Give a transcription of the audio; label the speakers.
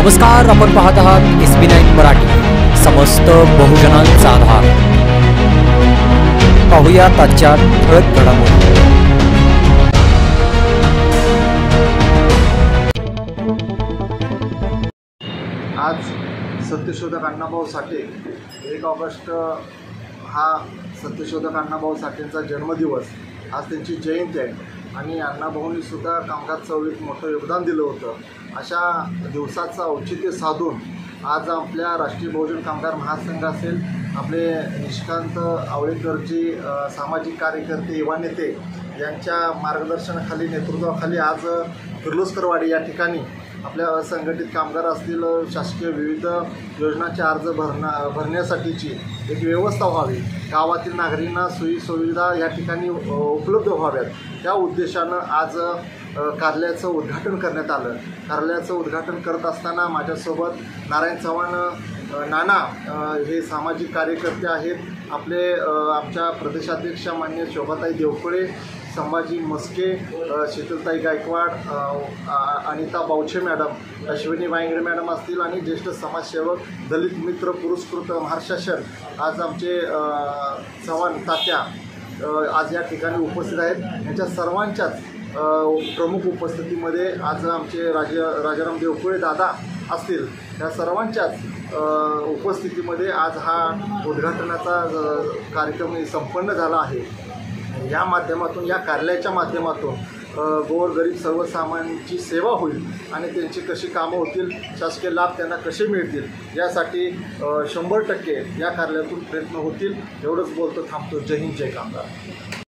Speaker 1: नमस्कार, आपण पाहत आहात SB9 मराठी, समस्त बहुजनांचा आधार। पाहूया आजच्या ठळक घडामोडी।
Speaker 2: आज सत्यशोधक अण्णाभाऊ साठे 1 ऑगस्ट हा सत्यशोधक अण्णाभाऊ साठेंचा जन्मदिवस। आज त्यांची जयंती आहे आणि अण्णाभाऊंनी सुद्धा कामगार चळवळीत मोठं योगदान दिलं होतं। अशा दिवसाचं औचित्य साधून आज आपल्या राष्ट्रीय बहुजन कामगार महासंघ असेल, आपले निष्कांत आवळेकरजी सामाजिक कार्यकर्ते, युवा नेते यांच्या मार्गदर्शनाखाली, नेतृत्वाखाली आज किर्लोस्करवाडी या ठिकाणी आपल्या असंघटित कामगार असतील, शासकीय विविध योजनांचे अर्ज भरण्यासाठीची एक व्यवस्था व्हावी, गावातील नागरिकांना सोयीसुविधा या ठिकाणी उपलब्ध व्हाव्यात, त्या उद्देशानं आज कार्यालयाचं उद्घाटन करण्यात आलं। कार्यालयाचं उद्घाटन करत असताना माझ्यासोबत नारायण चव्हाण नाना हे सामाजिक कार्यकर्ते आहेत, आपले आमच्या प्रदेशाध्यक्षा मान्य शोभाताई देवकुळे, संभाजी मस्के, शीतलताई गायकवाड, अनिता बावछे मॅडम, अश्विनी वांगडे मॅडम असतील आणि ज्येष्ठ समाजसेवक, दलित मित्र पुरस्कृत महाराष्ट्र आज आमचे चव्हाण तात्या आज या ठिकाणी उपस्थित आहेत। यांच्या सर्वांच्याच प्रमुख उपस्थितीमध्ये आज आमचे राजाराम देवकुळे दादा असतील, या सर्वांच्याच उपस्थितीमध्ये आज हा उद्घाटनाचा कार्यक्रम संपन्न झाला आहे। या माध्यमातून, या कार्यालयाच्या माध्यमातून गोरगरीब सर्वसामान्यांची सेवा होईल आणि त्यांची कशी कामं होतील, शासकीय लाभ त्यांना कसे मिळतील, यासाठी 100% या कार्यालयातून प्रयत्न होतील। एवढंच बोलतो थांबतो। जय हिंद, जय कामगार।